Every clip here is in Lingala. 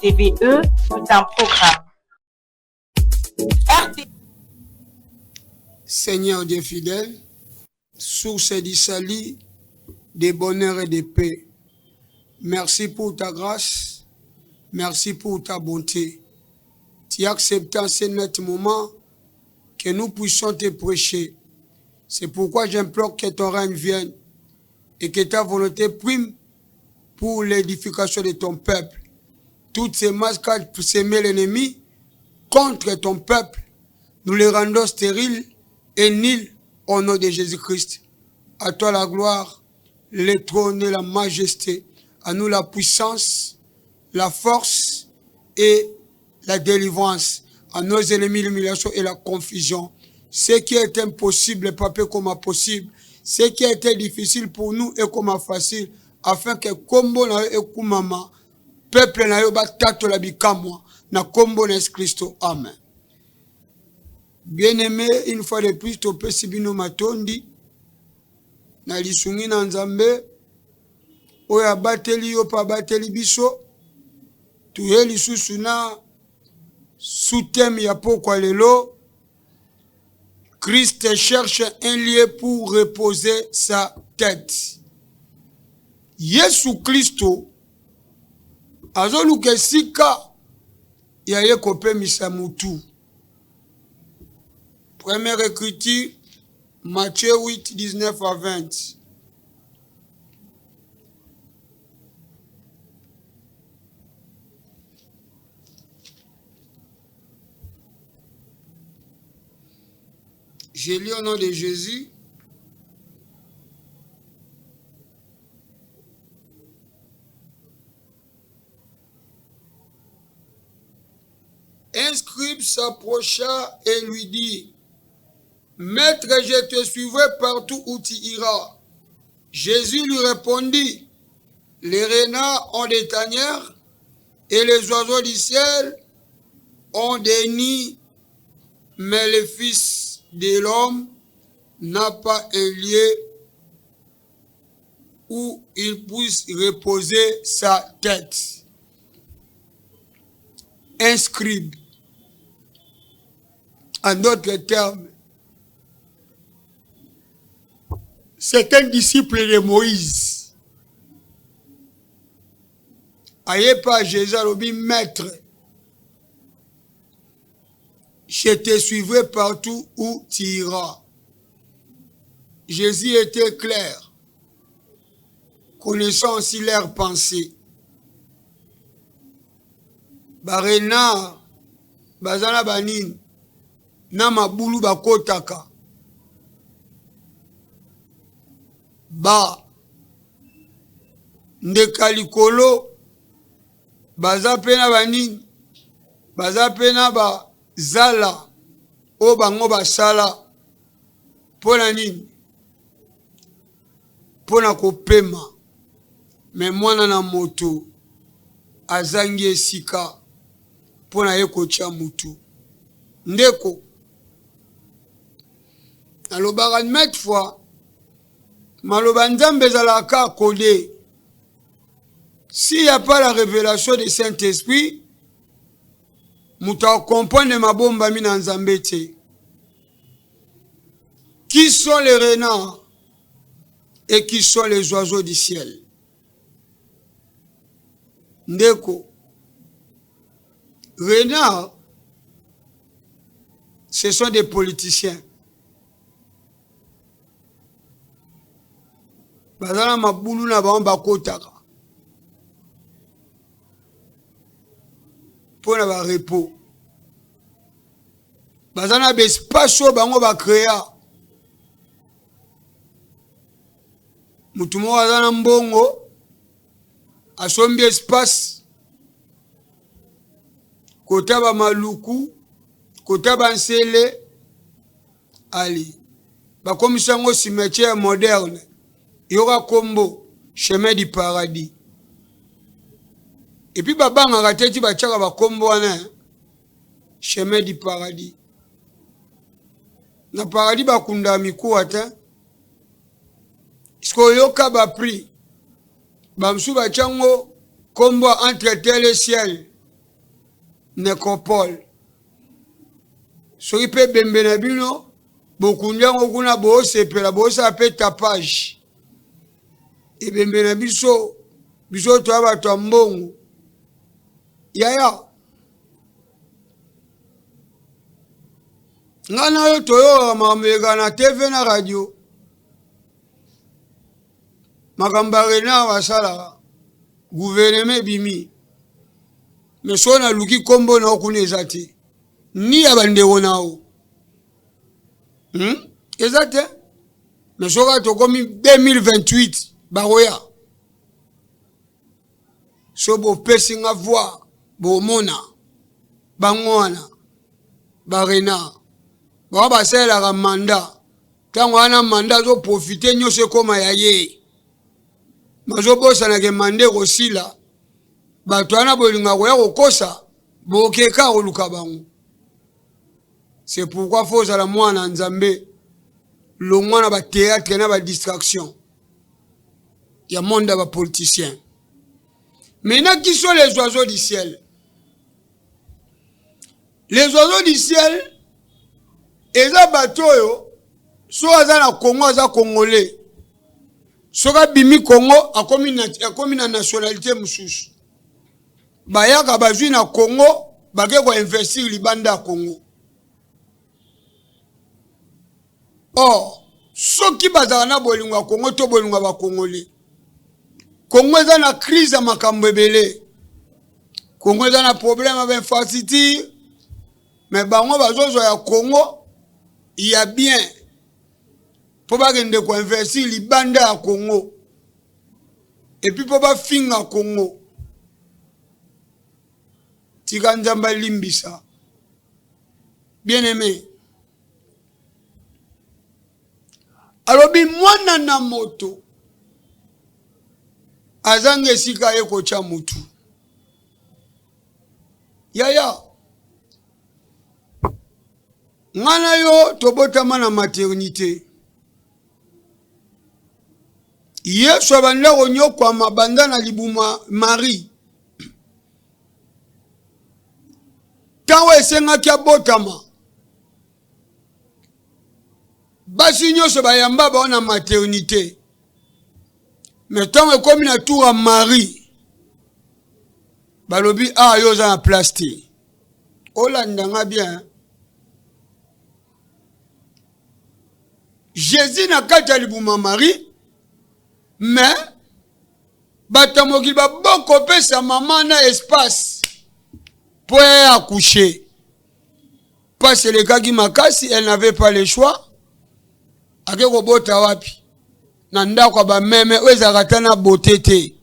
TVE, tout un programme. Seigneur Dieu fidèle, source du salut, de bonheur et de paix. Merci pour ta grâce, merci pour ta bonté. Tu as accepté en ce moment que nous puissions te prêcher. C'est pourquoi j'implore que ton règne vienne et que ta volonté prime pour l'édification de ton peuple. Toutes ces masques pour s'aimer l'ennemi contre ton peuple, nous les rendons stériles et nuls au nom de Jésus-Christ. À toi la gloire, le trône et la majesté. À nous la puissance, la force et la délivrance. À nos ennemis l'humiliation et la confusion. Ce qui est impossible, papa, comme possible. Ce qui a été difficile pour nous est comme facile. Afin que kombo na yo ekumama, peuple na yo batato la bikamwa, na kombo na Christo. Amen. Bien-aimé, une fois de plus, topé sibino matondi, na lisungi na nzambe, oya bateli yo pa bateli biso, tuye lisusu na sous-thème ya pokwa lelo, Christ cherche un lieu pour reposer sa tête. Yesu Kristo azoluka esika ya ye kopemisa mutu. Première écriture, Matthieu 8, 19 à 20. J'ai lu au nom de Jésus. Un scribe s'approcha et lui dit, « Maître, je te suivrai partout où tu iras. » Jésus lui répondit, « Les renards ont des tanières et les oiseaux du ciel ont des nids, mais le Fils de l'homme n'a pas un lieu où il puisse reposer sa tête. » Un scribe. En d'autres termes, c'est un disciple de Moïse. Aïe pas Jésus Robi, maître, je te suivrai partout où tu iras. Jésus était clair, connaissant aussi leurs pensées. Barena, bazana banin, na mabulu bakotaka. Ba, ndekalikolo, baza pena banin, baza pena ba zala, o bango basala, pona nini, pona kopema, me mwana na moto, azangi esika, pona ye kotia mutu. Ndeko, nalobaka met fois, maloba nzambe zalaka kode. S'il n'y a pas la révélation du Saint-Esprit, muta comprendre ma bomba mina nzambe te. Qui sont les renards et qui sont les oiseaux du ciel? Ndeko, renards, ce sont des politiciens. Bazana mabulu na baomba kotaka. Pona ba repos. Bazana bespaso bango ba créa. Mutumo bazana mbongo asombi espace. Kota ba maluku, kota ba nsele, ali. Ba komisango cimetière moderne. Yoga kombo, chemin du paradis. Et puis babanga kateti bachaka ba kombo wana, chemin du paradis. Na paradis bakunda miku ata. Isko yoka ba pri. Bamsu bachango kombo entre terre et ciel. nécropole. Soki pe bembe na bino, bokundiango kuna bo sepela bo sa pe tapage. E bembe na biso to abato mbongo. Yaya. Ngana yo toyo mamega na TV na radio. Makambare na wasala gouvernement bimi. Mais so na luki kombo na okune ezate. Ni abandeko nao. Ezate. Mais so ka to komi 2028 baroya. So bo pesi nga voix bo mona bangwana barena. Ba ba sela ka manda. Tango ana manda zo profiter nyose koma ya ye. Mazo bosa na ke mande ko sila. Bato ana bolinga ko ya ko kosa bokeka ko luka bango. C'est pourquoi faut la mwana nzambe longwana ba théâtre na ba distraction. Ya monde ba politicien. Maintenant qui sont les oiseaux du ciel? Les oiseaux du ciel eza bato yo so aza na Congo aza congolais. Soka bimi Congo akomi na nationalité mususu. Bayaka bazwi na Congo bake ko investir libanda ya Congo. Or, soki bazala na bolingo ya Congo to bolingo ba Congolais. Congo eza na crise ya makambo ebele. Congo eza na problème avec infrastructure. Mais bango bazozo ya Congo il y a bien pour pas gende ko investir libanda ya Congo. Et puis pour pas finga Congo. Tika nzamba limbisa. Bien aimé. Alors bi mwana na moto azange sika eko cha mutu. Yaya. Ngana yo tobotama na maternité. Yesu abanda konyo kwa mabanda na libuma Marie. Tango esenga kia botama. Basi nyonso bayamba ba na maternité. Mais tango ekomi na tour à Marie. Balobi yo za na plastique. Olandanga bien. Jésus n'a qu'à libuma Marie. Mais batamoki ba boko pe sa maman na espace pour accoucher. Parce que le gars qui m'a cassé, elle n'avait pas le choix. Akeko bota wapi. Nanda kwa ba meme wezakata na botete.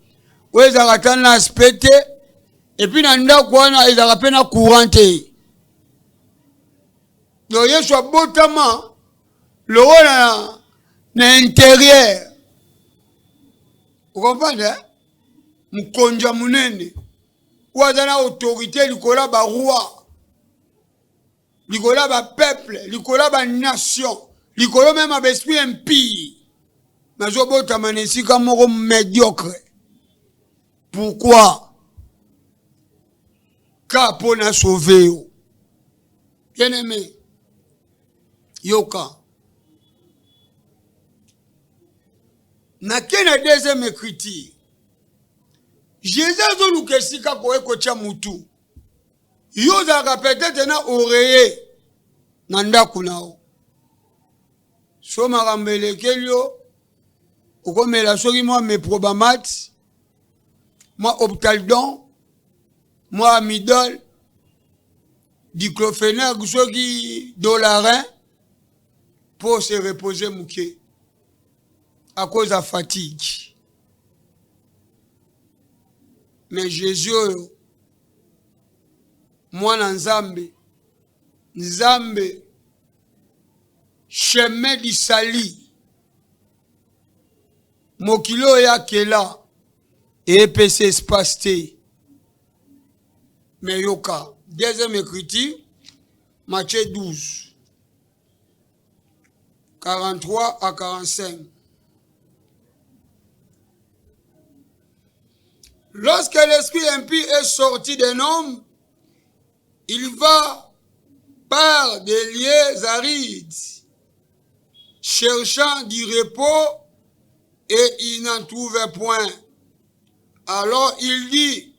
Wezakata na aspecte. Et puis nanda kwa na ezaka na courante. Donc Yesu botama le rôle na intérieur. Vous comprenez? Mkonja munene. Ouazana autorité likola ba roi. Likola ba peuple, likola ba nation. Likola même ba esprit impie. Mazo bota manesika moko médiocre. Pourquoi? Car pour na sauver. Bien aimé. Yoka. Na kena deuxième écriture. Jésus a dit que si ka koe kocha mutu. Yoza ka peut-être na oreiller. Nanda kunao. So marambele kelio. Okomela soki moi mes probamat. Moi optaldon. Moi amidol. Diclofenac soki dolarin. Pour se reposer mouké. À cause de la fatigue. Mais Jésus, moi, Nzambe, chemin du sali, mokilo ya kela, et PC espace. Mais yoka, deuxième écriture, Matthieu 12, 43 à 45. Lorsque l'esprit impie est sorti d'un homme, Il va par des lieux arides, cherchant du repos, et il n'en trouvait point. Alors il dit,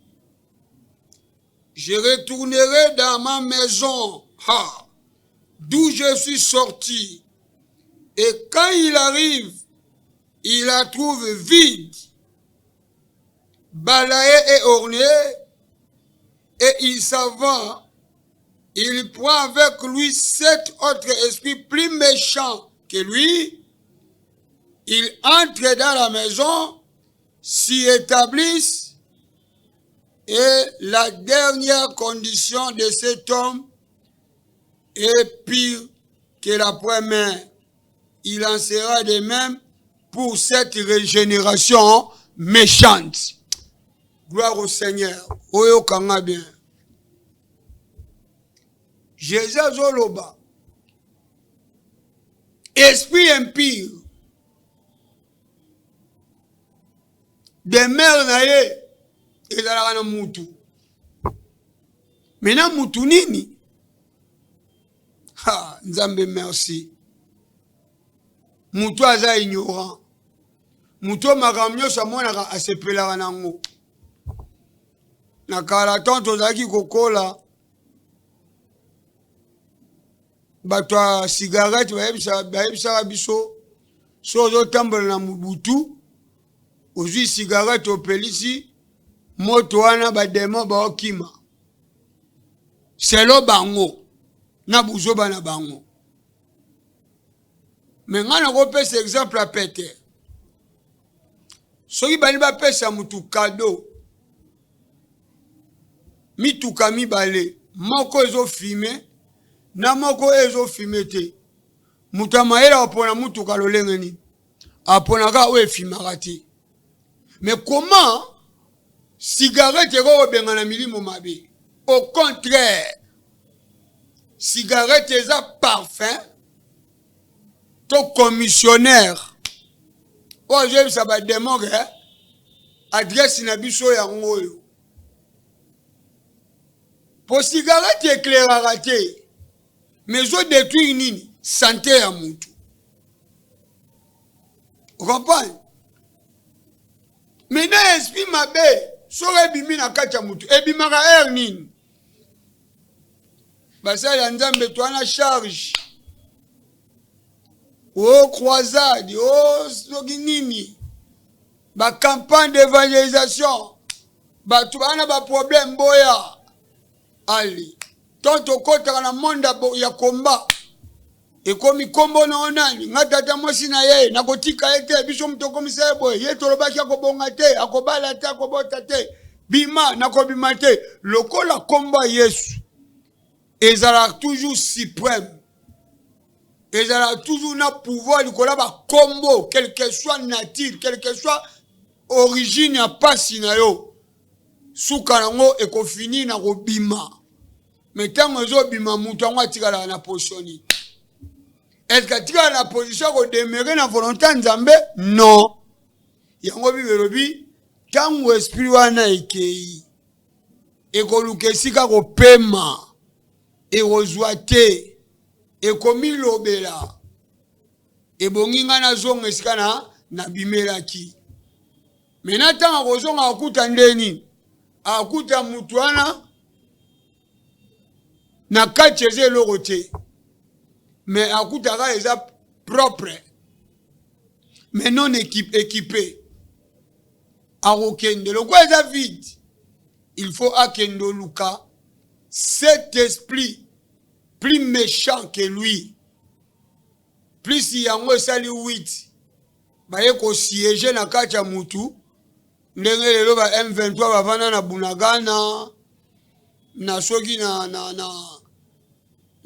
je retournerai dans ma maison, d'où je suis sorti. Et quand il arrive, il la trouve vide, balayée et ornée, et il s'en va. Il prend avec lui 7 autres esprits plus méchants que lui. Il entre dans la maison, s'y établissent, et la dernière condition de cet homme est pire que la première. Il en sera de même pour cette régénération méchante. Gloire au Seigneur. Oyo kanga bien. Jésus Zoloba. Esprit impur. Des mères naye. Ezalaka na mutu. Maintenant mutu nini? Nzambe merci. Mutu aza ignorant. Mutu makambo nyonso amonaka asepelaka nango. Na kala tonto ozalaki kokola bato ya cigarette bayebisaka biso so ozotambola na mobutu ozwi cigarette opelisi moto wana bademo baokima selo bango na buzoba na bango. Me nga nakopesa exemple ya Peter. Soki bani bapesa mutu kado mituka mibale moko ezofime na moko ezofime te, mutu amayela apona mutuka lolenge nini? Aponaka oyo efimaka te. Mais comment cigarette ekobenga na milimo mabe? Au contraire, cigarette eza parfum to commissionnaire oyo ozebisa bademoke adresse na biso yango oyo. Po cigarette éclairaka te, mais zo détruire nini? Santé ya mutu. Vous comprenez? Maintenant esprit mabe soki ebimi na kati ya mutu ebimaka air nini? Basali ya Nzambe twana charge croisade soki nini ba campagne d'évangélisation bato bana ba problème boya ali tonto kotaka na monde ya komba ekomi kombo na onani nga tata mwasi na ye nakotika ete biso mutu okomisa ye boye ye tolobaki akobonga te akobala te akobota te bima nakobima te lokola komba Yesu ezala toujours suprême, ezala toujours na pouvoir likola ba kombo quel que soit nature quel que soit origine ya pasi na yo suka nango ekofini na kobima. Mais tango ezobima mutu yango atikala na position nini? Est-ce que atikala na position kodemere na volonté Nzambe? Non. Yango bibelobi tango esprit wana ekei ekoluka esika kopema ekozwa te ekomilobela ebongi nga nazonga esika na bimelaki. Mena ntango akozonga akuta ndeni akuta mutu wana na kati eza eloko te, mais akutaka eza propre mais non équipé. Akokende lokwa eza vide, il faut akende oluka cet esprit plus méchant que lui. Plus yango esali 8 baye ko siéger na kati ya mutu ndenge lelo ba M23 bavana na Bunagana na soki na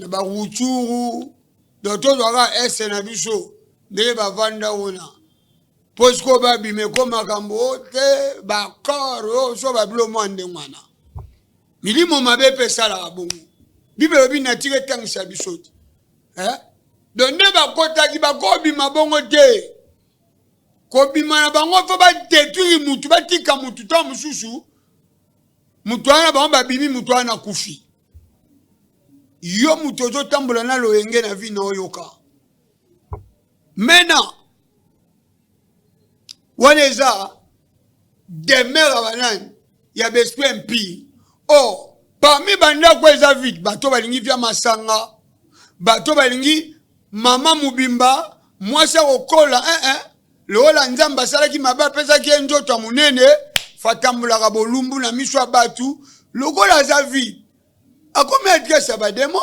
baruchuru doto waka ese na biso ndenge bavanda ona posko babime ko makambo te bakoro so babilo mwande mwana milimo mabe pesala bongo bibelo binatire tangisa bisoti donne bakotaki bakobima bongo te kobima na bango fo ba détruire mutu batika mutu to mususu mutu ana bango babimi mutu ana kufi yo mutu ozotambola na loyenge na vi na oyoka maintenant wana eza demeure banani ya besprit impie. Or parmi bandako eza vide bato balingi vya masanga, bato balingi mama mubimba mwasi akokola lokola nzambe asalaki mabe apesaki ye nzoto ya monene fatambulaka bolumbu na miso ya batu lokola aza vide akomi adresse ya bademo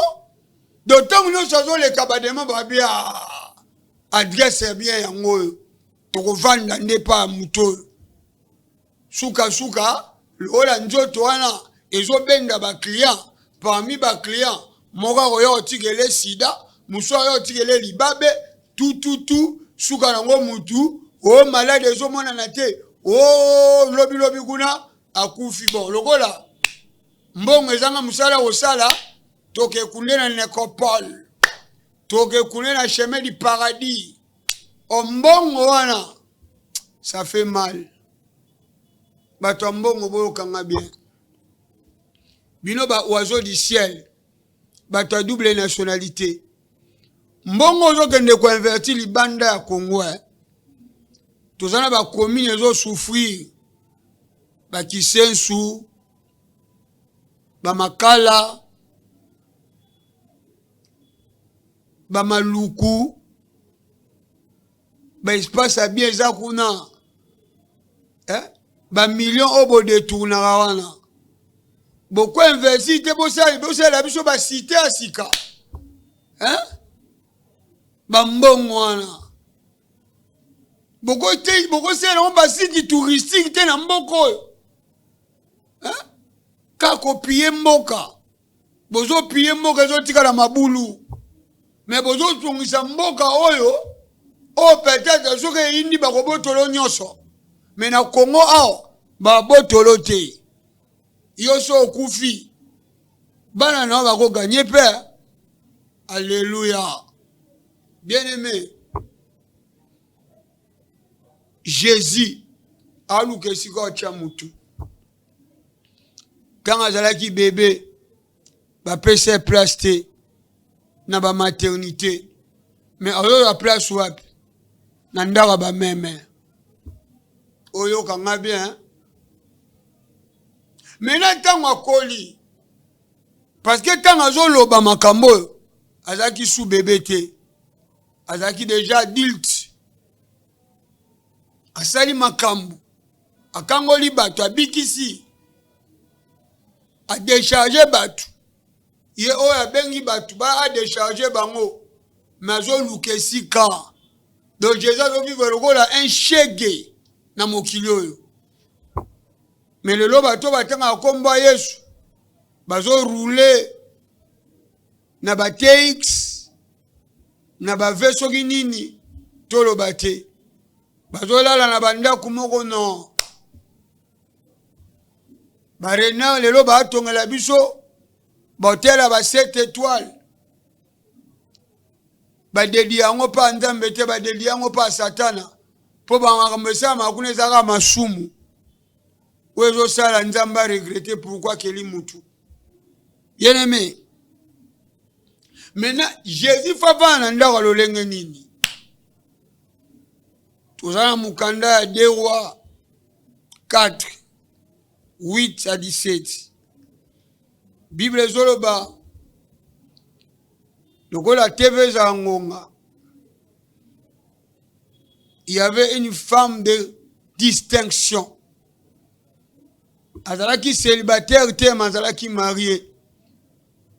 dotango nyonso azoleka bademo babia adresse ya bien yango oyo tokovanda nde pa ya moto oyo suka lokola nzoto wana ezobenda baclient parmi baclient moko akoya kotikele sida mosusu akoya kotikele libabe tututu suka nango mutu o malade ezomonana te o lobilobi kuna akufi. Bon lokola mbongo ezanga musala kosala tokekule na nécropole tokekule na chemin du paradis o mbongo wana ça fait mal. Bato ya mbongo boyokanga bien bino ba oiseau du ciel bato ya double nationalité mbongo ozokende koinverti libanda ya Congo tozana bakomine ezosouffrir bakisensu bamakala bamaluku baespace ya bien eza kuna bamillion oyo bodetournaka wana boko investi te bosala biso basite ya sika bambongo wana bokosala yango basite touristique te na mboka oyo kakopie mboka bozopie mboka ezotikala mabulu me bozotungisa mboka oyo peut-être soki eyindi bakobotolo nyonso me na Congo awa babotolo te yo so okufi bana nao bakoganye mpe. Alléluia. Bien-aimé, Jésus aluka esika otya mutu quand azalaki bébé bapesa place te na bamaternité mais oyo place wapi na ndaka bameme oyokanga bien maintenant ntango akoli parce que ntango azoloba makambo oyo azalaki sous bébé te azalaki déjà adulte asali makambo akangoli bato abikisi adécharge bato ye oyo abengi bato adécharge bango mais azoluka esika. Donc Jésus azovivre lokola un shege na mokili oyo mais lelo bato batanga kombo Yesu bazoroule na bateix na bavesoki nini toloba te bazolala na bandako moko non barena lelo batongela biso botela ba 7 étoiles badedi yango pa nzambe te badedi yango pa satana po bangamesa makuna ezaka masumu wezo sala nzamba regretter pourquoi keli mutu. Bien-aimé, maintenant Jésus fava na ndako lolenge nini tozana mukanda ya 2 Rois 4 8 à 17 Bible zoloba lokola TV za ngonga il y avait une femme de distinction azalaki célibataire te mazalaki marié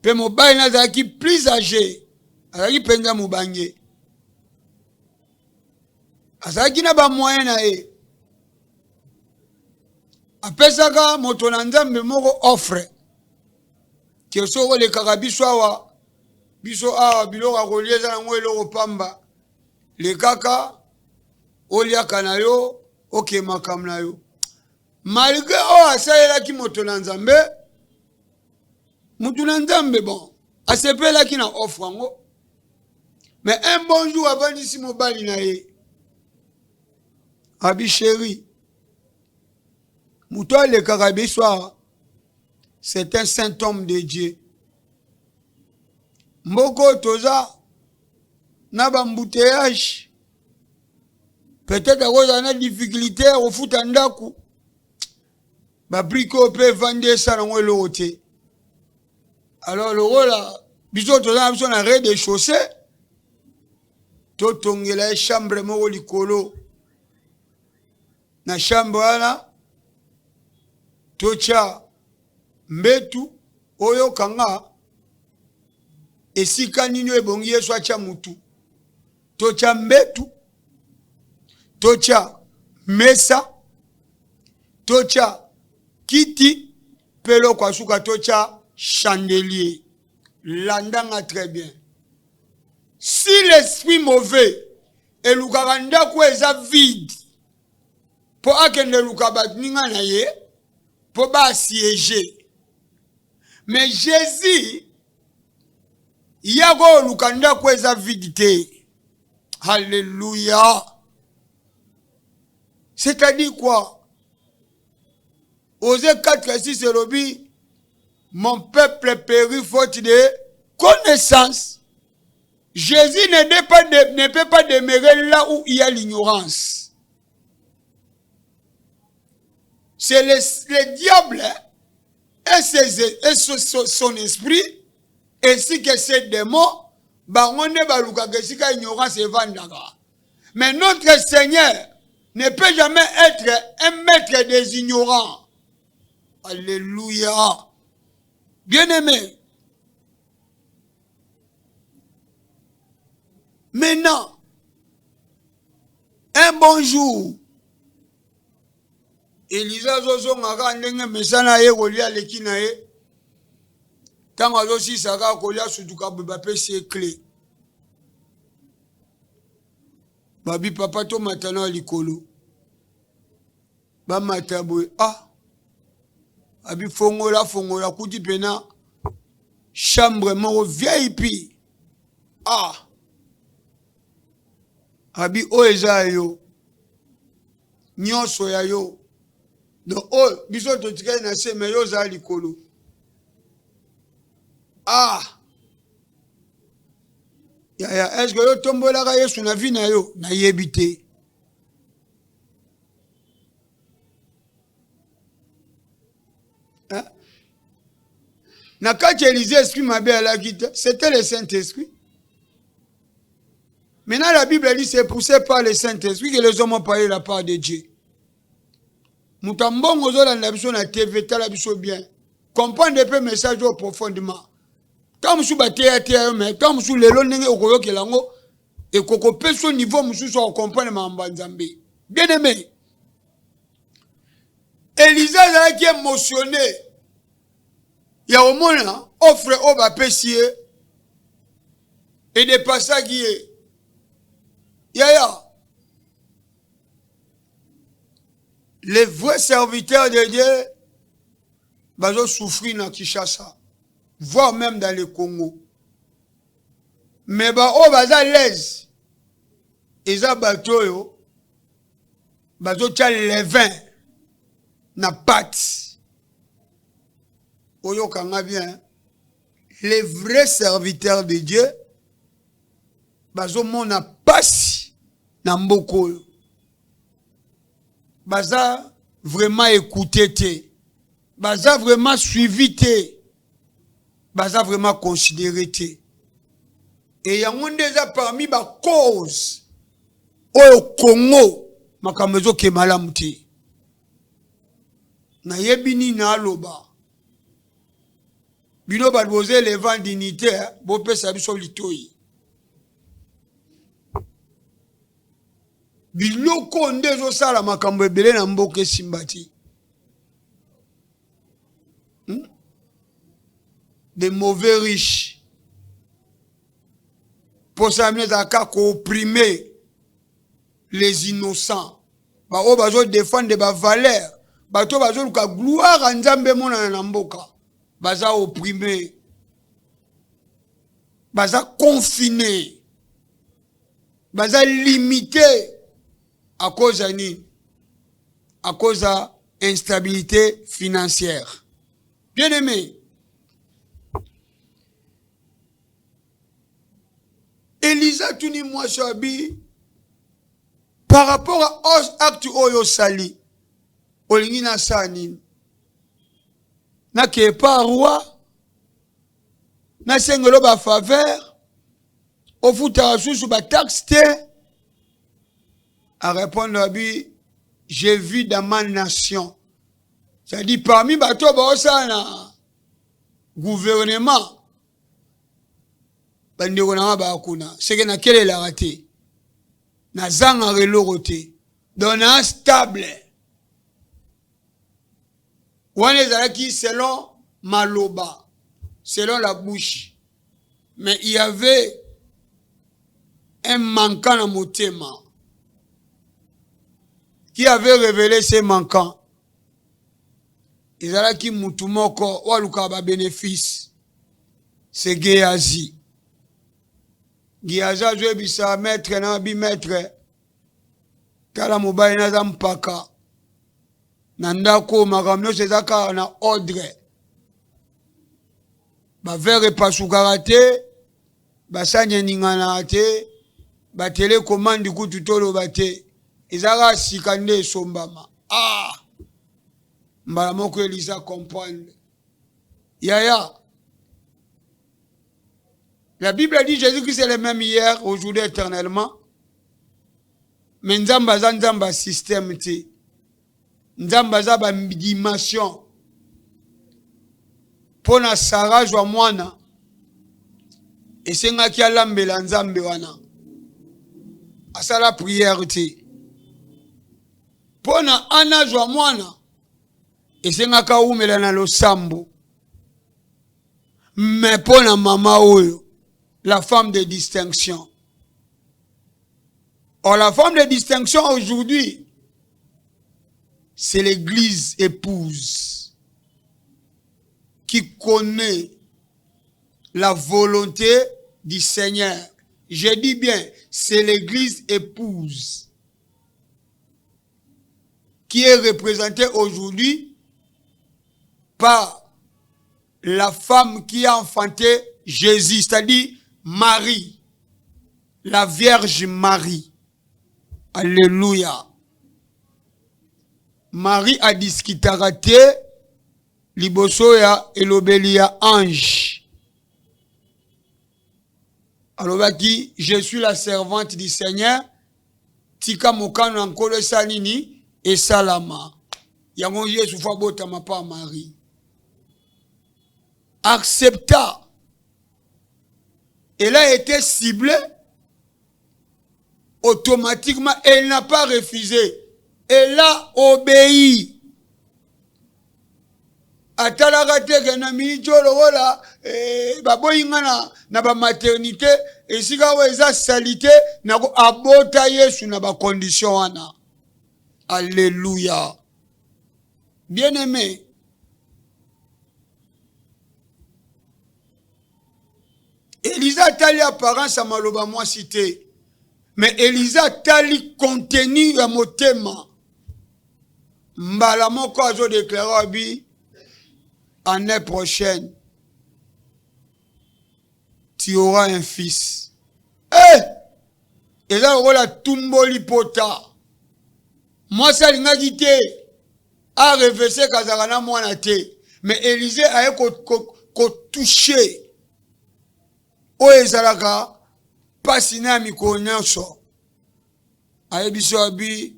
pe mobali nazalaki plus âgé azalaki penza mobange azalaki na ba moyen na ye apesaka moto na nzambe moko offre ke so olekaka biso awa biloko akolia eza nango eloko pamba lekaka oliaka na yo okemaka na yo malgré oyo asalelaki moto na nzambe mutu na nzambe bon asepelaki na offre yango mais un bon jour avandisi mobali na ye abi chéri mutu alekaka biso awa c'est un saint homme de Dieu Mboko toza na bambouteillage. Peut-être à cause de difficulté au foot en daku. Ba briko peut vendre ça dans le hôtel. Alors le rôle là, biso toza biso na rez-de-chaussée. To tongela chambre mo likolo. Na chambre là tocha mbetu oyo kanga esika nini ebongi yesu acha mutu. Tocha mbetu, tocha mesa, tocha kiti, pelo kwa suka tocha chandelier. Landanga très bien. Si l'esprit mauvais et l'ukaranda kweza vide, pour akende lukabat ninga na ye, pour ba siéger. Mais Jésus, yago lukanda kweza vide te. Alléluia. C'est-à-dire quoi? Osée 4:6 et Robi, mon peuple périt faute de connaissance. Jésus ne peut pas demeurer là où il y a l'ignorance. C'est le diable et son esprit, ainsi que ses démons, mais notre Seigneur ne peut jamais être un maître des ignorants. Alléluia. Bien-aimé. Maintenant, un bon jour, Elisa Zozo Ngaka Ndenge Mesana Ye Golia Lekina Ye, Tango Zosi Saka Kolia Sutuka Bubapé c'est clé. Babi papa to matano likolo. Ba matabwe abi fongola kuti pena chambre mo VIP. Abi oeza yo. Nyoso ya yo. Donc biso to tika na se me yo za likolo. Est-ce que yo tombola ka Yesu na vie na yo na yebite? Na kati Élisée esprit mabe à la guide, c'était le Saint-Esprit. Maintenant la Bible dit c'est poussé par le Saint-Esprit que les hommes ont parlé de la part de Dieu. Mutambongo zo la biso na TV tala biso bien. Comprendre un peu message au profondément. Quand vous êtes mais quand vous êtes là, et qu'on peut son niveau, vous comprendre ma bien aimé. Elisa qui est émotionné. Il y a au moins offre au bapessier et des passages qui est. Les vrais serviteurs de Dieu, ils souffrir dans Kinshasa. Voire même dans le Congo. Mais baza l'aise. Ils ont bateau yo. Bazo tcha les vins. Na pâte. Oyo kanga bien. Les vrais serviteurs de Dieu. Bazo mona passe. Na mboko yo. Baza vraiment écouté te. Baza vraiment suivi te. Baza vraiment considéré. Et il y a déjà parmi les causes au Congo, makamezo ke malamuti. Na yebini na loba. Bino badboze les vents dignité, bo pesa biso litoi. Biloko ndezo sala makambo ebele na mboke simbati. Des mauvais riches. Pour ça, nous avons opprimer les innocents. Bah, on va défendre des valeurs. Bah, on va dire que gloire à Nzambe mona na mboka. Bah, ça opprimer. Bah, ça confiner. Bah, ça limiter. À cause de ni? À cause de l'instabilité financière. Bien aimé. Elisa tuni mwasi abi par rapport à acte oyo sali olingi na sani na ke pa roi na sengelo ba faveur au futa susu ba taxe te à répondre abi j'ai vu dans ma nation, ça dit parmi bato ba osana gouvernement bandi kona ba kuna c'est que na quelle la raté na zanga reloroté donc na stable on les a qui selon maloba selon la bouche mais il y avait un manquant dans mon thème qui avait révélé ces manquants. Ils allaient qui moutumoko ou alukaba bénéfice. C'est Géazi. Géazi a joué bisa maître na bi maître. Kala mobile na zampaka. Nandako magamno sezaka na ordre. Ba verre pasukarate. Ba sanye ningana te. Ba télécommande kututolo bate. Ezara sikande sombama. Ah! Mbala moko Elisa comprendre. Yaya. La Bible dit Jésus-Christ est le même hier, aujourd'hui, éternellement. Mais nzamba za nzamba système te. Nzamba za ba dimension. Pona Sarah jwa mwana. Esenga ki alambela nzambe wana. Asala prière te. Pona ana jwa mwana esenga ka umela na losambo mais pona mama oyo la femme de distinction. Or la femme de distinction aujourd'hui c'est l'église épouse qui connaît la volonté du Seigneur. Je dis bien c'est l'église épouse qui est représentée aujourd'hui par la femme qui a enfanté Jésus, c'est-à-dire Marie, la Vierge Marie. Alléluia. Marie a discuté libosoya elobelia ange. Alors qui je suis la servante du Seigneur, tika mokano ankolo salini et salama. Yango Yesu fa bota ma pa Marie. Accepta. Elle a été ciblée. Automatiquement, elle n'a pas refusé. Elle a obéi. Atala teke na micholo wala baboyinga na ba maternité et sika weza salité na abota Yesu na ba condition wana. Alléluia. Bien-aimé, Elisa tali apparence à maloba moi cité, mais Elisa tali contenu à motema. Mbala moko azo déclaré bi année prochaine tu auras un fils. Et là on la tumboli pota. Moi ça linga quitté a reversé kazakana mwana te, mais Élisée a ko touché o ezalaka pasina mikonyonso ayebiso abi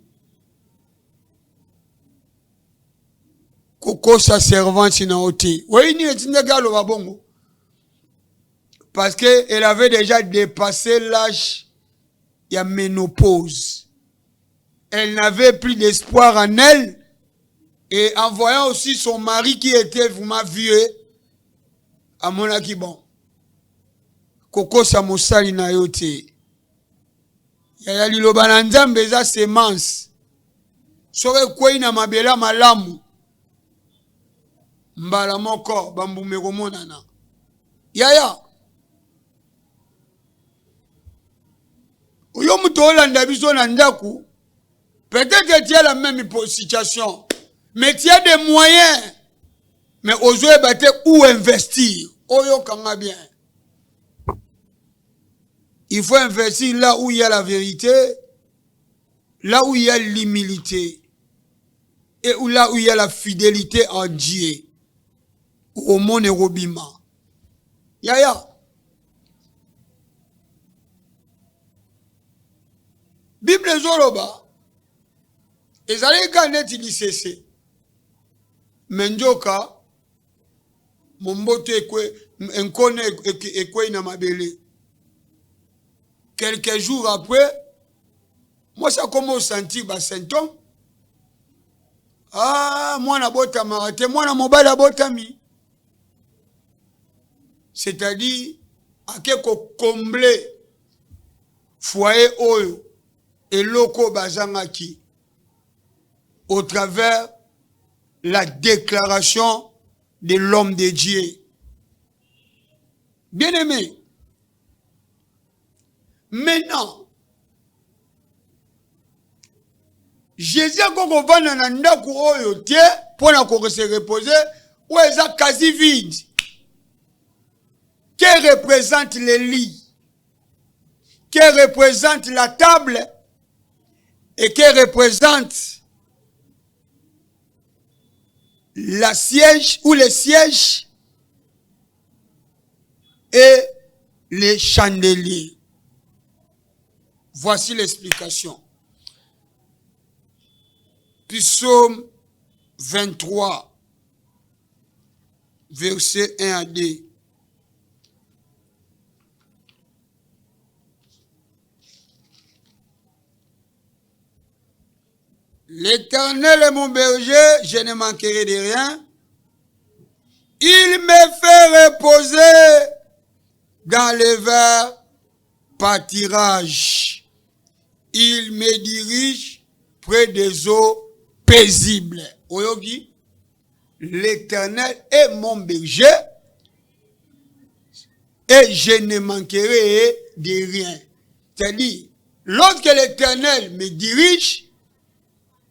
koko sa servante na oti oui ni etinga lo babongo parce que elle avait déjà dépassé l'âge ya ménopause. Elle n'avait plus d'espoir en elle. Et en voyant aussi son mari qui était vraiment vieux, à mon avis, bon, Koko Samosali na yote. Yaya liloba na nzambe za semence. Sore kwei na mabela malamu. Mbala moko bambume komonana. Yaya. Oyo muto olanda biso na ndaku. Peut-être que tu as la même situation. Mais tu as des moyens. Mais aujourd'hui, où investir? Oyo kanga bien. Il faut investir là où il y a la vérité, là où il y a l'humilité, et là où il y a la fidélité en Dieu. Au monde Robima. Yaya. Bible Zoroba. Ezali kanet ilisese. Menjoka. Mombote ekwe. Nkone ekwe na mabele. Quelques jours après, moi ça commence à sentir des symptômes. Ah, moi na bota marate, moi na mobile a botami. C'est-à-dire, à quelque combler foyer oyo et loko bazangaki au travers la déclaration de l'homme de Dieu. Bien aimé, maintenant, Jésus a kokobana na ndaku oyo te pour na ko se reposer ou eza quasi vide. Qui représente les lits, qui représente la table et qui représente la siège ou les sièges et les chandeliers. Voici l'explication. Psaume 23, versets 1 à 2. L'Éternel est mon berger, je ne manquerai de rien. Il me fait reposer dans les verts pâtirages. Il me dirige près des eaux paisibles. Oyogi, l'Éternel est mon berger et je ne manquerai de rien. C'est-à-dire, lorsque l'Éternel me dirige,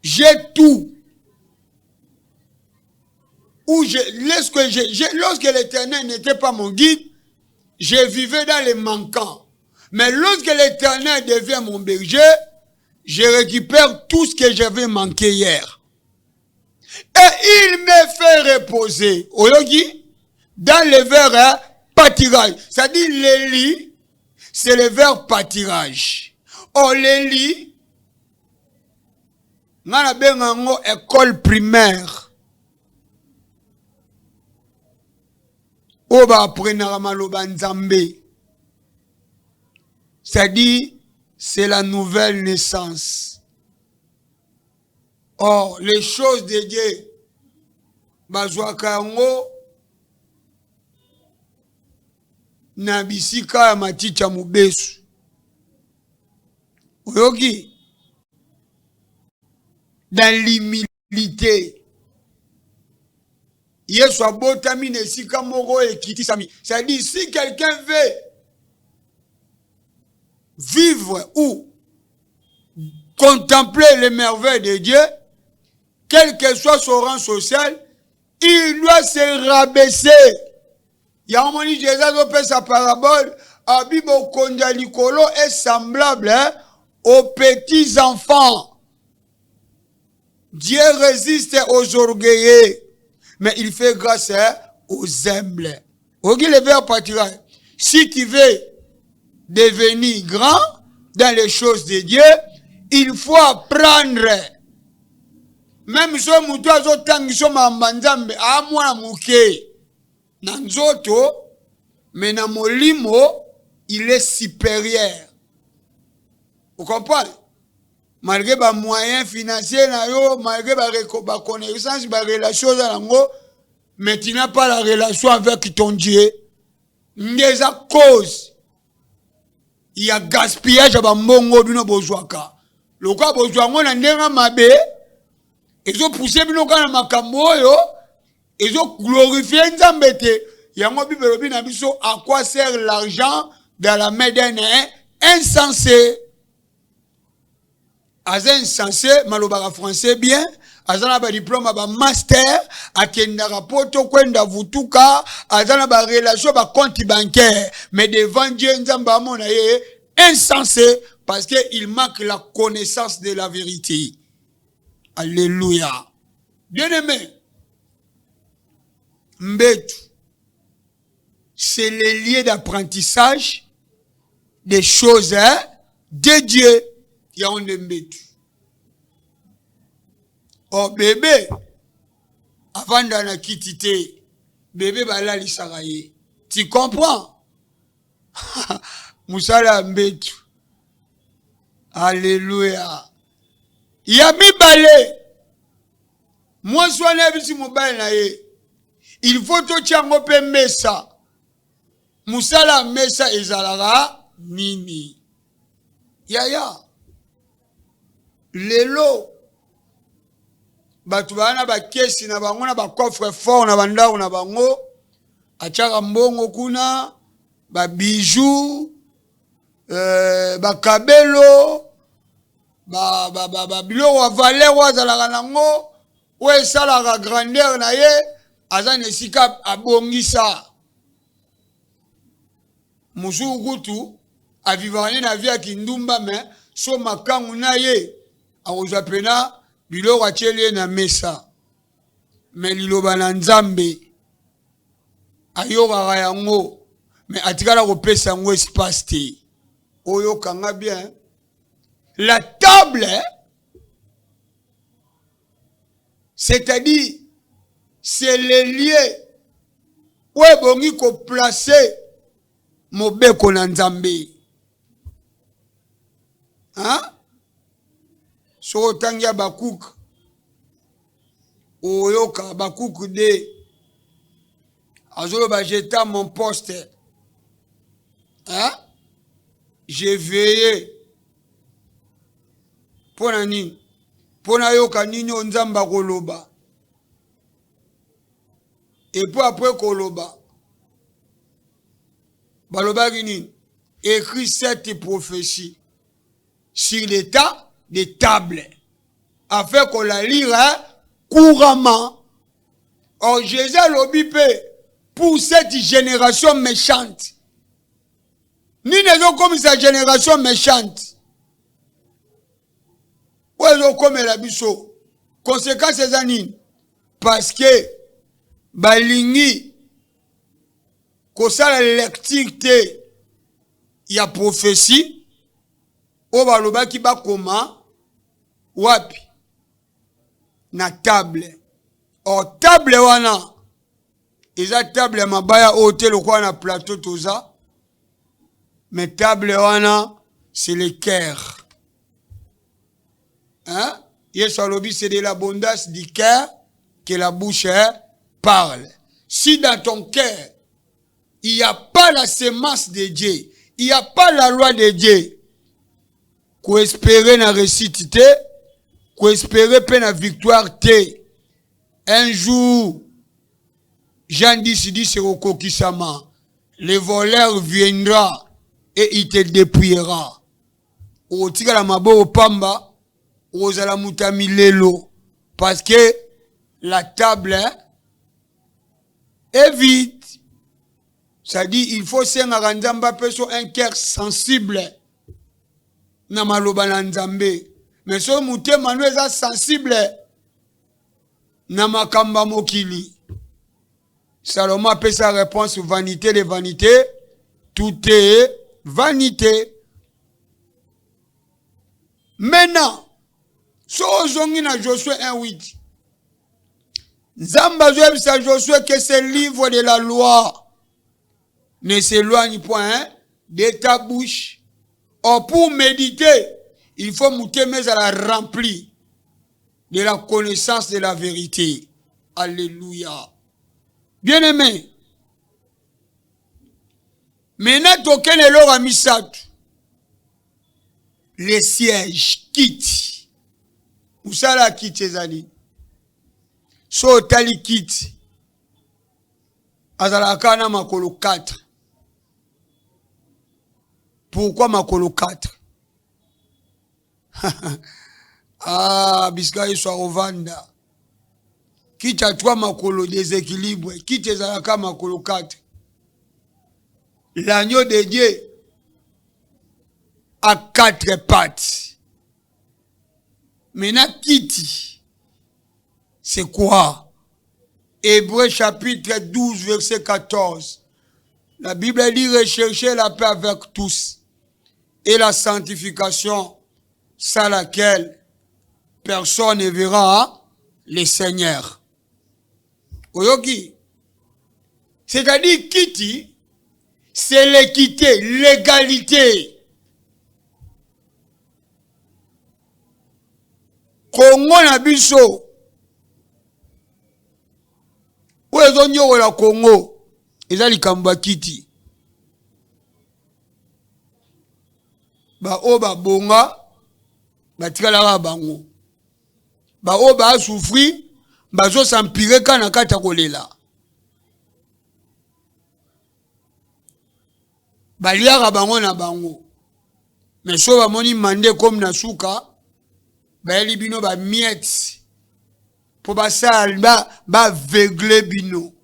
j'ai tout. Lorsque l'Éternel n'était pas mon guide, je vivais dans les manquants. Mais lorsque l'Éternel devient mon berger, je récupère tout ce que j'avais manqué hier. Et il me fait reposer, Oyogi, dans les verts pâtirages. C'est-à-dire les lits, c'est les verts pâtirages. Or les lits, ngana bengango école primaire. Oba apprenara maloba nzambe. C'est-à-dire, c'est la nouvelle naissance. Or, les choses de Dieu, bazwaka yango, na bisika ya maticha mubesu. Oyoki, dans l'humilité. Yesu abotami nesika moko ekitisami. C'est-à-dire, si quelqu'un veut vivre ou contempler les merveilles de Dieu, quel que soit son rang social, il doit se rabaisser. Yamoni Jésus opère sa parabole, Abibo Kondalikolo est semblable aux petits enfants. Dieu résiste aux orgueilleux, mais il fait grâce aux humbles. Regarde le verbe pâtirage. Si tu veux devenir grand dans les choses de Dieu, il faut apprendre. Même si on a dit mais dans molimo, il est supérieur. Vous comprenez? Malgré les moyens financiers, malgré la connaissance, la relation, mais tu n'as pas la relation avec ton Dieu. Il y a cause. Il y a gaspillage à Mbongo bino bozwaka. Le cas bozwango na ndenga mabe, ils ont poussé bino kana makambo yo, ils ont glorifié Nzambe te. Yango Bible bina biso, à quoi sert l'argent dans la main d'un insensé? Aza insensé, malobara français bien, azana ba diplôme ba master, akendaka poto kwenda vutuka, azana ba relation ba compte bancaire, mais devant Dieu Nzamba mona ye insensé parce qu'il manque la connaissance de la vérité. Alléluia. Bien-aimé, Mbetu, c'est le lieu d'apprentissage des choses de Dieu. Il y a un Mbetu. Oh bébé, avant d'en quitter, bébé bala l'isaraye. Tu comprends? Moussala Mbetu. Alléluia. Il y a Mibale. Moi, sois n'avisi mobile na ye. Il faut to tiango pe mesa. Moussala mesa ezalara nini. Yaya. Lelo. Batu bana ba kesi na bango na ba coffre fort na bandao na bango. Achaka mbongo kuna. Ba bijoux. Ba kabelo. Ba bilo wa valeur wa zalaka nango. Ou ça la grandeur na ye. Azan esika abongisa. Musu gutu. Avivane na via kindumba me. So makangu na ye. Aoja pena. Bilo wachele na mesa. Me liloba na nzambe. Ayoka yango. Me atikala kopesa ngo espace te. Oyo kanga bien. La table, c'est-à-dire, c'est le lieu où est bon qu'on place mon beko na nzambe. Hein? So tangia bakouk. Oyoka bakouk de. Azolo ba jeta mon poste. Hein? J'ai veillé. Pona nini? Pona yoka nini onzamba koloba. Et puis après koloba. Baloba nini? Écrit cette prophétie sur l'état des tables. Afin qu'on la lire couramment. Or Jésus l'obipé pour cette génération méchante. Ni ne comme sa génération méchante. Ou comme la biso. Conséquence c'est anine. Parce que balingi kosa la lecture te ya prophétie o baloba ki ba koma wapi na table. O table wana eza table mabaya hôtel kwa na plateau toza. Mais table wana c'est le cœur. Hein? Yesalobi, c'est de l'abondance du cœur que la bouche parle. Si dans ton cœur, il n'y a pas la semence de Dieu, il n'y a pas la loi de Dieu, qu'on espérer na réussite, qu'on espérer la victoire, un jour, Jean 10 c'est au Kokisama, le voleur viendra et il te dépouillera. Au tika la mabo au pamba, Ozala mutami lelo. Parce que la table est vide. Ça dit, il faut senga nzamba peso un cœur sensible. Na maloba na nzambe. Mais so mute manu eza sensible. Na makamba mokili. Salomon appelle sa réponse vanité de vanité. Tout est vanité. Maintenant, so ozongi na Josué 1:8. Nzamba zoebisa Josué que ce livre de la loi ne s'éloigne point de ta bouche. Or pour méditer, il faut moutemer à la remplie de la connaissance de la vérité. Alléluia. Bien-aimé. Maintenant, token elora misatu. Les sièges quittent. Où ça la quitte ezali? So tali quitte. Azalaka na makolo 4. Pourquoi makolo 4? Ah, biska yiswa ovanda. Quitte à toi makolo déséquilibre. Quitte ezalaka makolo 4. L'agneau de Dieu à quatre pattes. Maintenant, kiti, c'est quoi? Hébreux chapitre 12, verset 14. La Bible dit recherchez la paix avec tous et la sanctification, sans laquelle personne ne verra le Seigneur. Oyoki. C'est-à-dire, kiti, c'est l'équité, l'égalité. Congo na biso. Où est-ce qu'on la Congo? Ils ont likamba kiti. Ba oba bonga, ba tikala bango. Ba oba souffri, ba zo s'empire kana kata kolela. Ba liara bango na bango. Mais so ba moni mande comme na suka, ba libino ba miette. Pour ba sal ba vegle bino.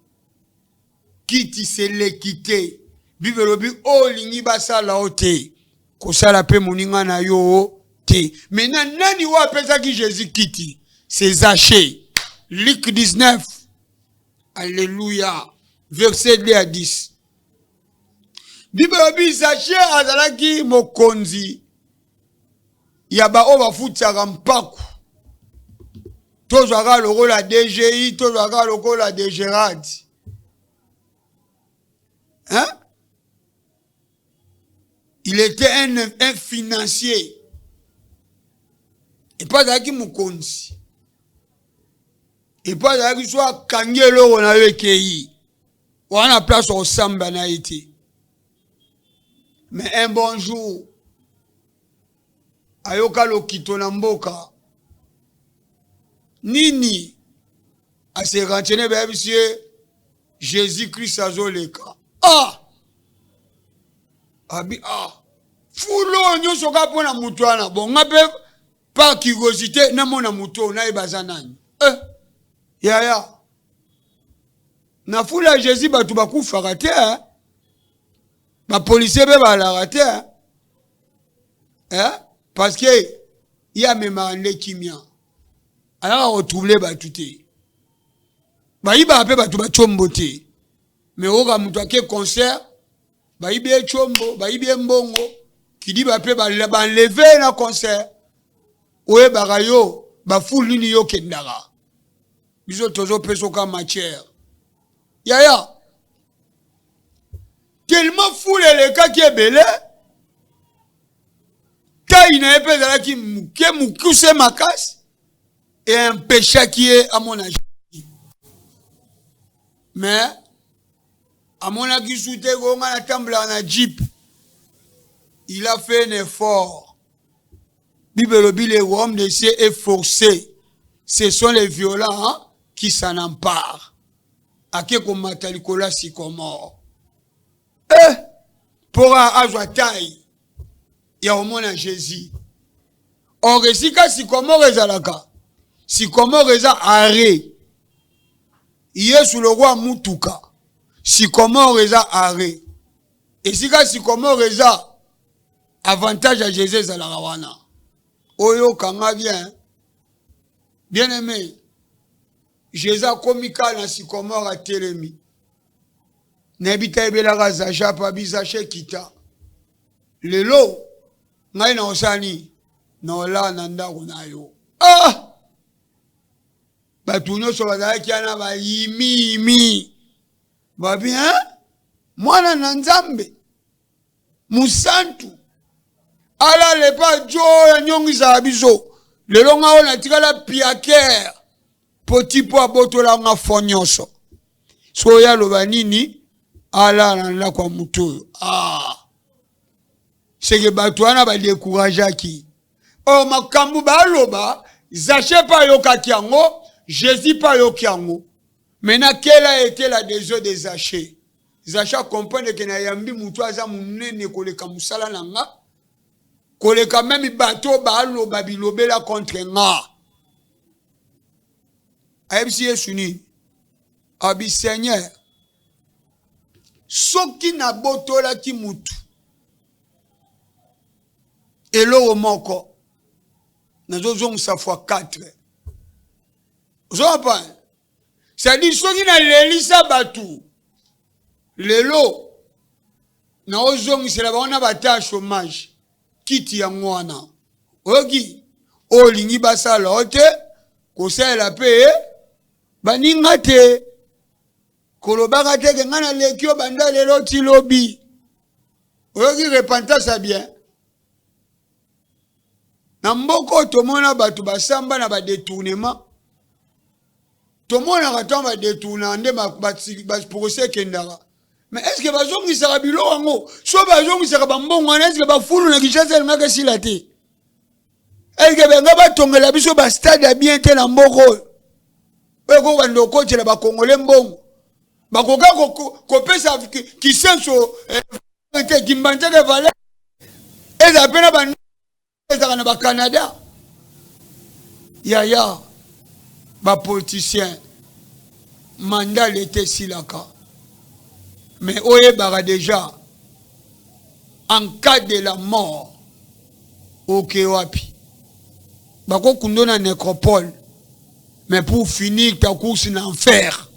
Kiti c'est l'équité. Bible lobi o lingi ba sala ote. Ko sala pe moninga na yo te. Maintenant nani wa pesa ki Jésus kiti? C'est Zachée. Luc 19. Alléluia. Verset 2 à 10. Bible lobi Zachée azalaki mokonzi. Yaba o bafutaka mpaku. Tozwaka loko la DGI, tozwaka loko la DGRAD. Hein? Il était un financier. Et pas d'aki mukonzi. Et pas d'aki soit kangelo on a kei. On a place au samba na été. Mais un bon jour, ayoka lo kitona mboka. Nini a se rentene ba monsieur Jésus-Christ azoleka. Ah! Abi ah! Fulo nyoso ka pona mutu ana bon ngape par curiosité na mona mutu na ibaza nani. Ya. Na fula Jésus batu bakufaka te. Ba policier be balara te. Parce que il y a même un kimia. Alors on retrouve les batoutés. Ba iba ape batu ba chombote. Mais oga mutu ake concert, ba ibe chombo, ba ibe mbongo, qui dit ba ape ba enlever na concert. Oye bagayo, ba foule nini yo kendara. Biso tozo peso ka matière. Ya. Tellement foule le cas qui est belé. Taï na epé zala ki mukuse makas. Et un péché qui est à mon âge. Mais, à mon avis, sous tes gros, on a temblé en Jeep. Il a fait un effort. Bible, les hommes de s'y efforcer. Ce sont les violents qui s'en emparent. À qui qu'on m'a talikola si comment. Pour un taille, il y a au moins un Jésus. Or, si comment rézalaka. Si comment reza arrêt. Yesu le roi mutuka. Si comment reza arrêt. Et si comment reza avantage à Jésus zalarawana. Oyo kanga bien. Bien aimé. Jésus komika na si comment a telemi. Nebita ebela zacha pa bizache kita. Lelo ngai na osani na ola nanda kunayo. Ah! Batunyo so bazalaki ana ba yimi. Ba bien? Mwana na Nzambe. Musantu. Ala le pa jo ya nyongi za biso. Lelo nga ona tikala piaker. Poti po abotola nga fonyoso. So ya loba nini? Ala na kwa mutu. Seke batuana ba décourageaki. Makambu ba loba. Zache pa yoka kiango. Jésus pas yo kiango. Maintenant, quelle a été la décision de Zachée? Zachée comprend que na yambi mutu aza munene koleka musala nanga. Koleka même bateau ba lo babilobela contre nga. Aïbsi Yesuni. Abi Seigneur. Soki na botola ki mutu. eloko moko nazozongisa fois 4 ozompa c'est-à-dire soki nalelisa bato lelo naozongisela bango na bata chômage kiti yango wana oyoki olingi basala o te kosalela mpe baninga te kolobaka teke nga naleki o banda lelo ti lobi oyoki repentance ya bien na mboko tomona bato basamba na badetournement tomonaka ntango badetourna nde baprocès ekendaka mais est ce que bazongisaka biloko yango so bazongisaka bambongo wana est ce que bafulu na Kinshasa elingaka esila te est ce que benga batongela biso bastade ya bien te na mboko oyo oyo kokanda okotela bakongole mbongo bakoka kopesa kisenso te kimbanzaka vale eza pena ezaka na bacanada yaya bapoliticien mandat lete silaka mais oyebaka déjà en cas de la mort oke wapi bakokunda na nécropole mais pour finir ta course en enfer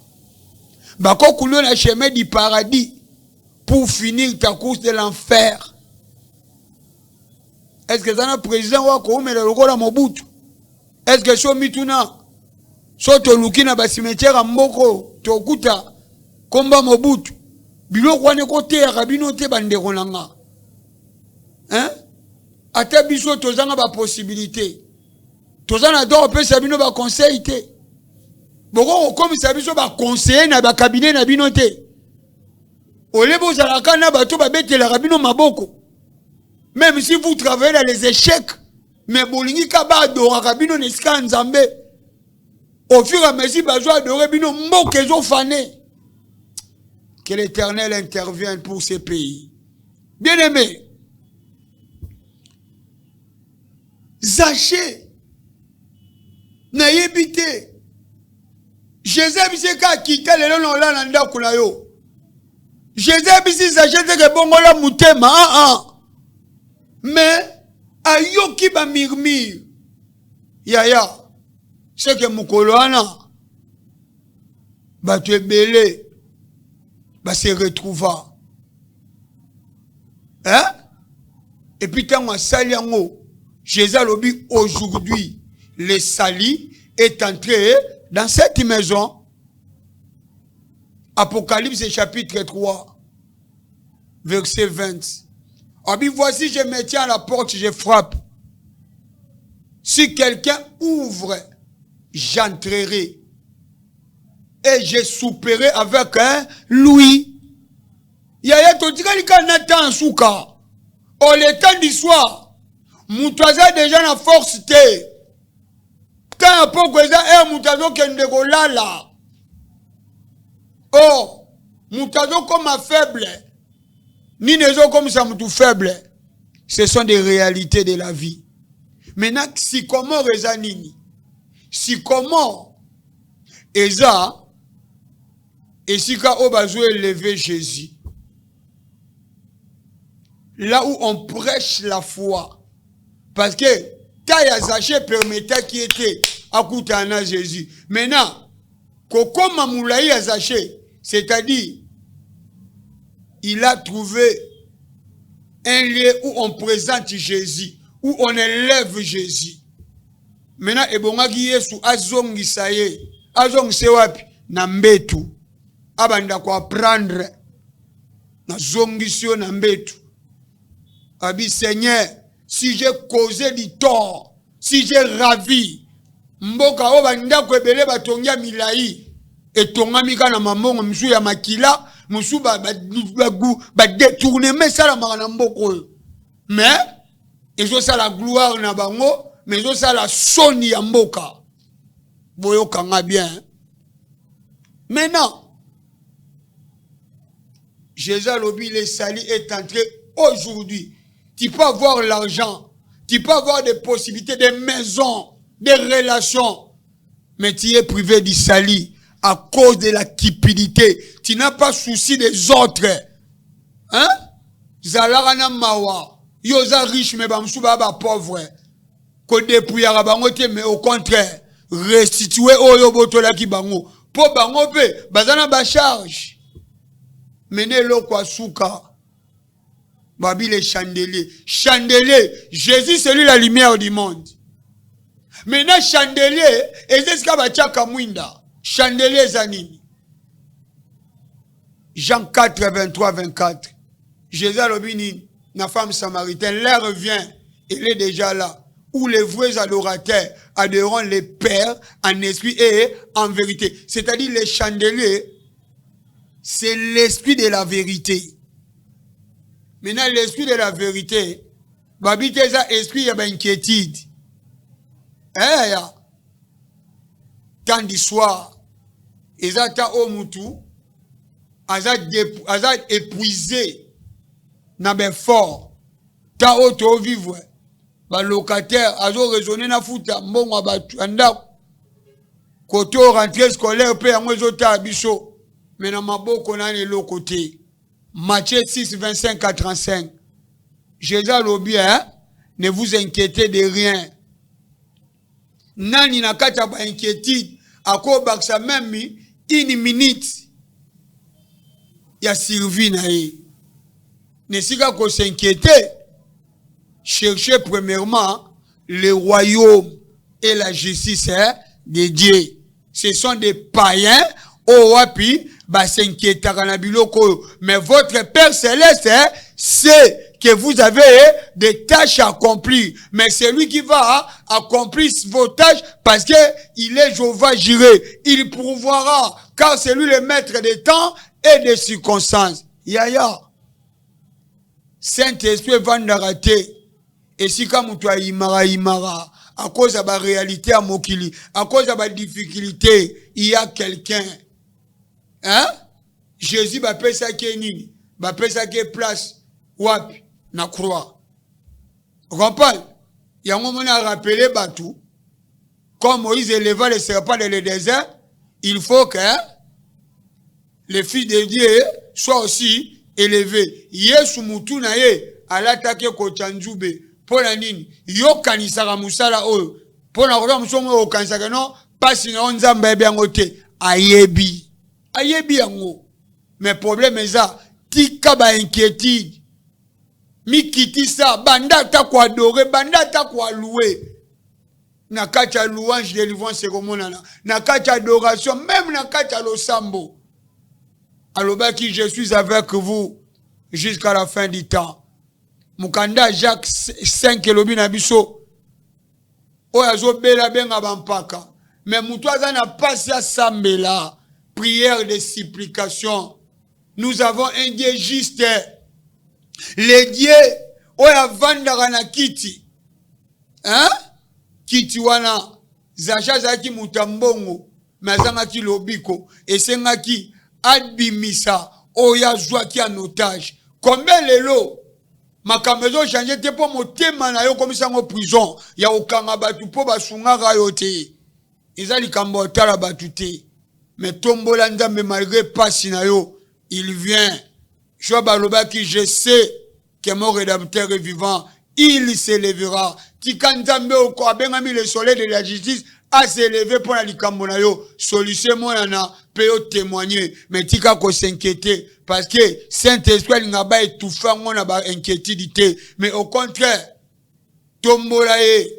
bakokunda na chemin du paradis pour finir ta course de l'enfer. Est-ce que ça président wako mais le lokola Mobutu? Est-ce que so mituna so to lukina ba cimetière mboko to kuta komba Mobutu biloko wane ko terre bino te bandeko nanga hein ata biso tozanga ba possibilité tozana do pesa bino ba conseil te boko comme ça biso ba conseiller na ba cabinet na bino te olebo zalaka na bato ba betela bino maboko. Même si vous travaillez dans les échecs, mais bolingi kaba adora bino neska nzambe. Au fur et à mesure, bazo adore bino mbokezo fané. Que l'Éternel intervienne pour ces pays. Bien-aimé, Zaché, naïbité, Jésus biseka kita lelo no la nanda kuna yo. Jésus bisi Zaché te bongola mutema mais ayoki ba murmure yaya c'est que mukolo wana bato ebele ba se retrouva hein et puis tant sali yango Jésus lobi aujourd'hui le sali est entré dans cette maison. Apocalypse chapitre 3 verset 20. Voici, je me tiens à la porte, je frappe. Si quelqu'un ouvre, j'entrerai. Et je souperai avec lui. Yaya totikalika natan souka. Oh, le temps du soir. Moutaza déjà na force te. Tant apoko eza moutazo kendeko lala. Oh, moutazo comme faible. Ni nezo comme ça tout faible. Ce sont des réalités de la vie. Maintenant, si comment reza nini? Si comment eza et si ka obazo élever Jésus. Là où on prêche la foi. Parce que Taya Zaché permettait qu'il était à Koutana Jésus. Maintenant, Koko Mamoulaï Zaché, c'est-à-dire il a trouvé un lieu où on présente Jésus, où on élève Jésus. Maintenant, ebongaki Yesu azongisaye, azongisewapi na mbetu. Abanda ko apprendre na zongisio na mbetu. Abi Seigneur, si j'ai causé du tort, si j'ai ravi, mboka o banda ko ebele batongia milai etongami kana mamongo msu ya makila. Moussou ba détourner mais ça la marana mais ils ont ça la gloire na bango mais ils ont ça la soni ya mboka boyo kanga bien maintenant Jésus lobi le sali est entré aujourd'hui. Tu peux avoir l'argent, tu peux avoir des possibilités, des maisons, des relations, mais tu es privé du sali à cause de la cupidité. Tu n'as pas souci des autres. Hein? Zalarana mawa. Yoza riche mais bamsou ba pauvre. Ko dépouillera bango te mais au contraire restituer oyo botola ki bango. Po bango pe bazana ba charge. Mene lo kwa souka. Babi les chandeliers. Chandelier, Jésus c'est lui la lumière du monde. Maintenant chandelier, et c'est ce qu'a battu Kamwinda. Chandelier zanini. Jean 4, 23, 24. Jésus l'obini, la femme samaritaine, l'heure vient, elle est déjà là. Où les vrais adorateurs adoreront les pères en esprit et en vérité. C'est-à-dire les chandeliers, c'est l'esprit de la vérité. Maintenant, l'esprit de la vérité, babi teza esprit ya inquiétude. Tant d'histoire, ezata omutu, azat épuisé, na ben fort, ta auto vivre, ba locataire, azo raisonner na futa, mbongo abatu, anda, koto rentrée scolaire, pe yango ezota abiso, mais na maboko nane lo côté. Matthieu 6, 25 à 35. Jésus a dit, ne vous inquiétez de rien. Nani nakata ba inquiétude, ako baksa même une minute. Ya survie na ye. Ne sika ko s'inquiéter. Cherchez premièrement le royaume et la justice de Dieu. Ce sont des païens au wapi ba s'inquiétera na biloko. Mais votre Père Céleste sait que vous avez des tâches à accomplir. Mais c'est lui qui va accomplir vos tâches parce que il est Jéhovah Jireh. Il pourvoira car c'est lui le maître des temps et des circonstances. Yaya. Saint-Esprit va nous rater. Et si comme tu as imara, à cause de la réalité à Mokili, à cause de la difficulté, il y a quelqu'un. Hein? Jésus va payer ça qui est nini, va payer ça qui est place, wap, na croix. Vous comprenez? Il y a un moment à rappeler Batou, comme Moïse éleva les serpents dans le désert, il faut que les fils de Dieu soient aussi élevés. Yesu mutu na ye, alatake kochanjube, pour la nini, yo kanisaka musala oyo, pour na kola musomo o kanisaka non, pasi na onzamba ebiangote, ayebi. Ayebi yango. Mais problème est ça. Tika ba inquiétude. Mi kiti ça. Banda ta kwa adorer. Banda ta kwa louer. Na kacha louange de délivrance sekomonana. Na kacha adoration. Même na kacha losambo. Alobaki je suis avec vous jusqu'à la fin du temps. Mukanda Jacques 5 elobi na biso. Oyazo bela benga bampaka. Mais mutoaza na pasi ya sambela. Prière de supplication. Nous avons un Dieu juste. Le Dieu, oya vandara na kiti. Hein? Kiti wana. Zacha zaki mutambongo. Mazanga ki lobiko. Et senga ki adbimisa. Oya zwa ki en otage. Combien lelo? Makamezo chanje te po motema na yo komisa ngo prison. Ya okanga batu po basunga rayote. Izali kambo tala batu te. Mais tombola nzambe malgré pasi na yo, il vient. Joa baloba qui je sais que mon rédempteur est vivant, il s'élèvera. Tika nzambe oko abengami le soleil de la justice a s'élevé pour la likambo na yo. Solution monana peut yo témoigner, mais tika ko s'inquiéter parce que Saint-Esprit n'a pas étouffé on a ba inquiétude, mais au contraire tombola ye.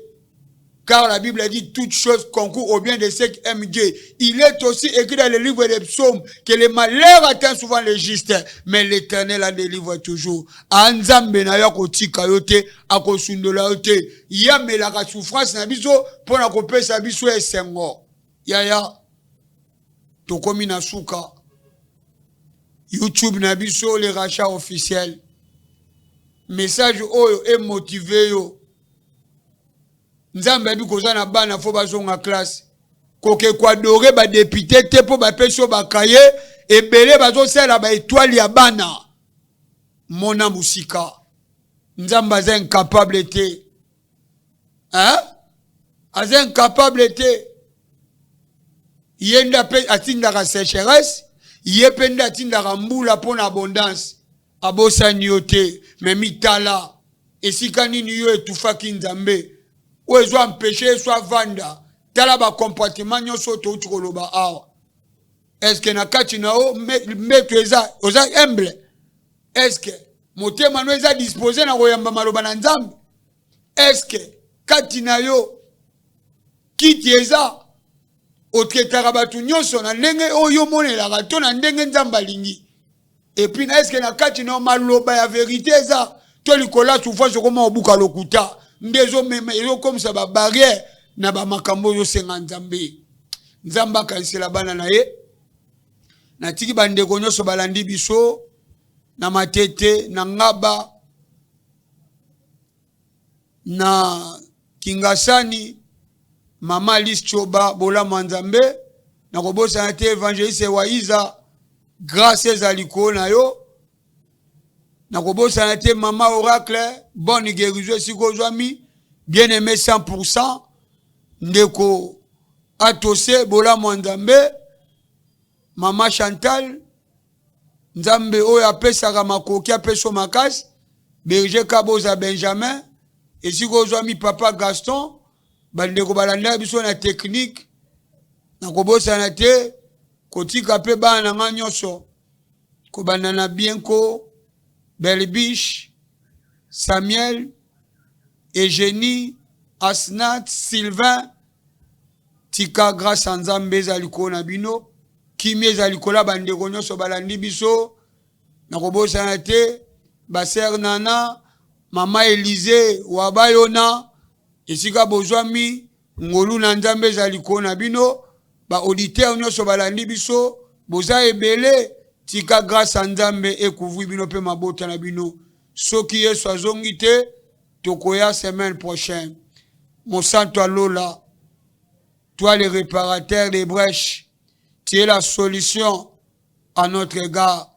Car la Bible dit toutes choses concourent au bien de ceux qui aiment Dieu. Il est aussi écrit dans le livre des psaumes que le malheur atteint souvent les justes, mais l'Éternel la délivre toujours. Anzambe na yo kotika yote, akosundola yote. Yame la souffrance na biso pour na kopesa biso esengo. Yaya tokomi na suka. YouTube na biso les rachats officiels. Message oyo est motivé yo. Nzambe bi kozana bana fo bazonga classe koke kwa dore ba député te po ba peso ba kaye ebele bazo sala ba étoile ya bana mona musika nzambe aza incapable te hein aza incapable te yenda pe atinda ka sécheresse yependa atinda ka mbula pona abondance abosani yote mais mitala esika nini yo etufaki nzambe oyo ezwa empêché soit vanda tala bacomportement nyonso touti koloba awa eske na kati na o mbeto eza oza humble eske motema no eza disposé na koyamba maloba na nzambe eske kati na yo kiti eza otretaka bato nyonso na ndenge oyo omonelaka to na ndenge nzambe alingi epuis na eske na kati na yo maloba ya verité eza to likola souffrance okoma obuka lokuta nde ezokomisa babarrière na bamakambo oyo osenga nzambe nzambe akanisela bana na ye natiki bandeko nyonso balandi biso na Matete na Ngaba na Kingasani Mama Alice Choba bola manzambe na kobosa na te évangéliste Waiza grâce ezali ko na yo na kobosa na te Mama Oracle bonne guérison siko zwami bien aimé 100% ndeko atose bola manzambe Mama Chantal nzambe oyo apesaka makoki apeso makasi berger Kaboza Benjamin esiko zwami papa Gaston bandeko balanda biso na technique na kobosana te kotika pe bana nga nyonso kobanda na Bienko Belbiche Samuel Eugénie Asnat Sylvain tika grâce à nzambe ezali ko na bino kimi ezali kola bandeko nyonso balandi biso na kobosana te baser Nana Mama Élysée Wabayona esika bozwami ngolu na nzambe ezali ko na bino ba auditeur nyonso balandi biso boza ebele tika grâce à nzambe ekuvwi bino pe mabota na bino soki Yesu azongi te tokoya semaine prochaine. Mon santo Lola, toi le réparateur des brèches, tu es la solution à notre égard.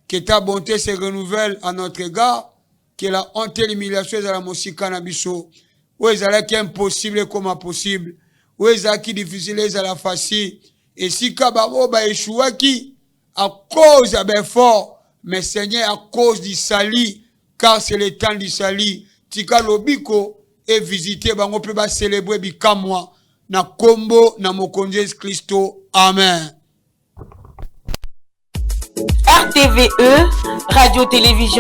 Que ta bonté se renouvelle à notre égard, que la honte et l'humiliation de la mosika na biso. Où est qui impossible comme possible. Où est qui difficile est la facile. Et si kababo ba échoua qui à cause de fort, mais Seigneur à cause du sali, car c'est le temps du sali. Tika lobiko et visiter bango pe ba célébrer bikamwa na kombo na mokonzi Christo. Amen. RTVE, Radio-Télévision